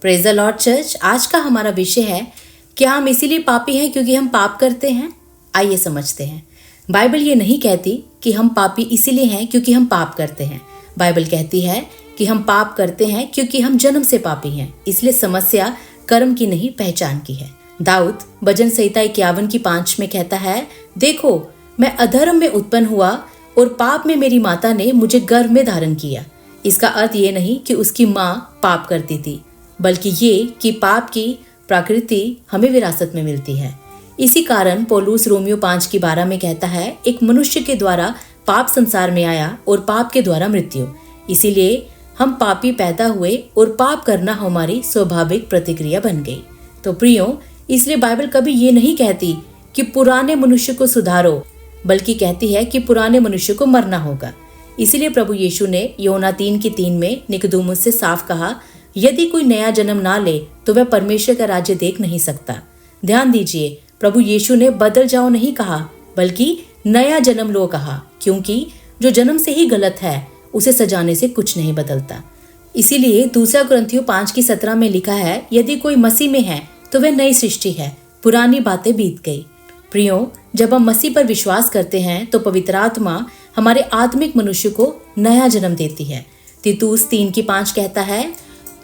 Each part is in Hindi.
Praise the Lord church. आज का हमारा विषय है, क्या हम इसीलिए पापी हैं क्योंकि हम पाप करते हैं? आइए समझते हैं। बाइबल ये नहीं कहती कि हम पापी इसीलिए हैं क्योंकि हम पाप करते हैं। बाइबल कहती है कि हम पाप करते हैं क्योंकि हम जन्म से पापी हैं। इसलिए समस्या कर्म की नहीं, पहचान की है। दाऊद भजन संहिता 51:5 में कहता है, देखो मैं अधर्म में उत्पन्न हुआ और पाप में मेरी माता ने मुझे गर्भ में धारण किया। इसका अर्थ ये नहीं कि उसकी माँ पाप करती थी, बल्कि ये कि पाप की प्रकृति हमें विरासत में मिलती है। इसी कारण पौलुस रोमियो 5:12 में कहता है, एक मनुष्य के द्वारा पाप संसार में आया और पाप के द्वारा मृत्यु, इसीलिए हम पापी पैदा हुए और पाप करना हमारी स्वाभाविक प्रतिक्रिया बन गई। तो प्रियो, इसलिए बाइबल कभी ये नहीं कहती कि पुराने मनुष्य को सुधारो, बल्कि कहती है कि पुराने मनुष्य को मरना होगा। इसीलिए प्रभु यीशु ने यूहन्ना 3:3 में निकोदेमुस से साफ कहा, यदि कोई नया जन्म ना ले तो वह परमेश्वर का राज्य देख नहीं सकता। ध्यान दीजिए, प्रभु यीशु ने बदल जाओ नहीं कहा, बल्कि नया जन्म लो कहा, क्योंकि जो जन्म से ही गलत है उसे सजाने से कुछ नहीं बदलता। इसीलिए 2 कुरिन्थियों 5:17 में लिखा है, यदि कोई मसीह में है तो वह नई सृष्टि है, पुरानी बातें बीत गई। प्रियो, जब हम मसीह पर विश्वास करते हैं तो पवित्र आत्मा हमारे आत्मिक मनुष्य को नया जन्म देती है। तीतुस 3:5 कहता है,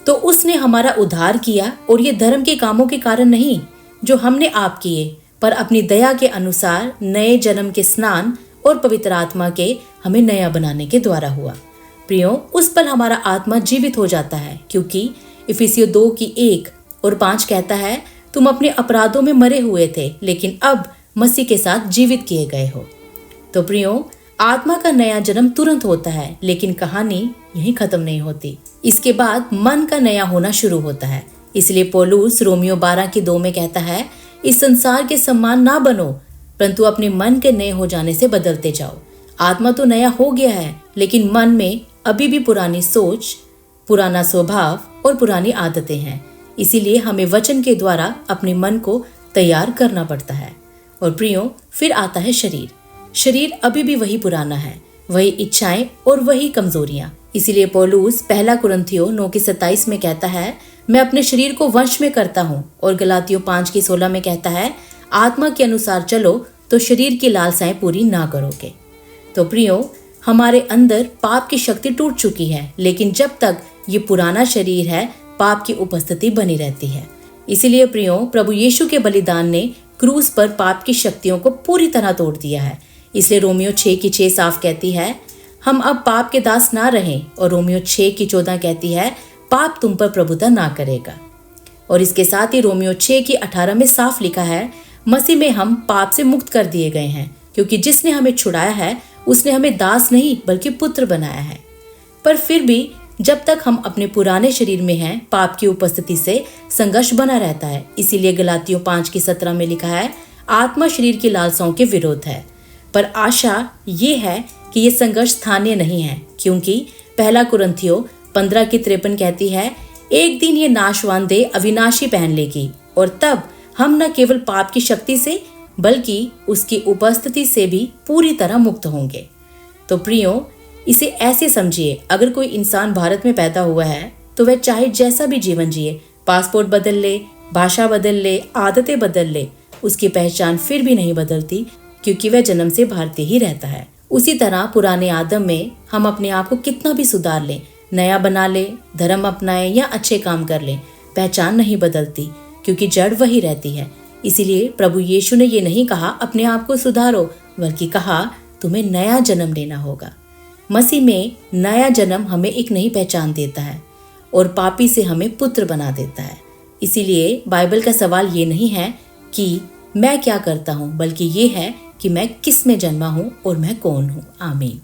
तो उसने हमारा उद्धार किया और ये धर्म के कामों के कारण नहीं जो हमने आप किए, पर अपनी दया के अनुसार नए जन्म के स्नान और पवित्र आत्मा के हमें नया बनाने के द्वारा हुआ। प्रियो, उस पल हमारा आत्मा जीवित हो जाता है, क्योंकि इफिसियों 2:1-5 कहता है, तुम अपने अपराधों में मरे हुए थे, लेकिन अब मसीह के साथ जीवित किए गए हो। तो प्रियो, आत्मा का नया जन्म तुरंत होता है, लेकिन कहानी यहीं खत्म नहीं होती। इसके बाद मन का नया होना शुरू होता है। इसलिए पौलुस रोमियो 12:2 में कहता है, इस संसार के समान ना बनो, परंतु अपने मन के नए हो जाने से बदलते जाओ। आत्मा तो नया हो गया है, लेकिन मन में अभी भी पुरानी सोच, पुराना स्वभाव और पुरानी आदतें हैं। इसीलिए हमें वचन के द्वारा अपने मन को तैयार करना पड़ता है। और प्रियो, फिर आता है शरीर। शरीर अभी भी वही पुराना है, वही इच्छाएं और वही कमजोरियां। इसीलिए पौलुस 1 कुरिन्थियों 9:27 में कहता है, मैं अपने शरीर को वश में करता हूँ। और गलातियों 5:16 में कहता है, आत्मा के अनुसार चलो तो शरीर की लालसाएं पूरी ना करोगे। तो प्रियो, हमारे अंदर पाप की शक्ति टूट चुकी है, लेकिन जब तक ये पुराना शरीर है पाप की उपस्थिति बनी रहती है। इसीलिए प्रियो, प्रभु यीशु के बलिदान ने क्रूस पर पाप की शक्तियों को पूरी तरह तोड़ दिया है। इसलिए रोमियो 6:6 साफ कहती है, हम अब पाप के दास ना रहें। और रोमियो 6:14 कहती है, पाप तुम पर प्रभुता ना करेगा। और इसके साथ ही रोमियो 6:18 में साफ लिखा है, मसीह में हम पाप से मुक्त कर दिए गए हैं, क्योंकि जिसने हमें छुड़ाया है उसने हमें दास नहीं बल्कि पुत्र बनाया है। पर फिर भी जब तक हम अपने पुराने शरीर में हैं, पाप की उपस्थिति से संघर्ष बना रहता है। इसीलिए गलातियों 5:17 में लिखा है, आत्मा शरीर की लालसाओं के विरोध है। पर आशा ये है कि ये संघर्ष स्थानीय नहीं है, क्योंकि 1 कुरिन्थियों 15:53 कहती है, एक दिन ये नाशवान देह अविनाशी पहन लेगी और तब हम न केवल पाप की शक्ति से बल्कि उसकी उपस्थिति से भी पूरी तरह मुक्त होंगे। तो प्रियो, इसे ऐसे समझिए, अगर कोई इंसान भारत में पैदा हुआ है तो वह चाहे जैसा भी जीवन जिए, पासपोर्ट बदल ले, भाषा बदल ले, आदतें बदल ले, उसकी पहचान फिर भी नहीं बदलती, क्योंकि वह जन्म से भारतीय ही रहता है। उसी तरह पुराने आदम में हम अपने आप को कितना भी सुधार लें, नया बना ले, धर्म अपनाए या अच्छे काम कर ले, पहचान नहीं बदलती, क्योंकि जड़ वही रहती है। इसीलिए प्रभु यीशु ने ये नहीं कहा अपने आप को सुधारो, बल्कि कहा तुम्हें नया जन्म लेना होगा। मसीह में नया जन्म हमें एक नई पहचान देता है और पापी से हमें पुत्र बना देता है। इसीलिए बाइबल का सवाल ये नहीं है कि मैं क्या करता हूँ, बल्कि ये है कि मैं किस में जन्मा हूँ और मैं कौन हूँ। आमीन।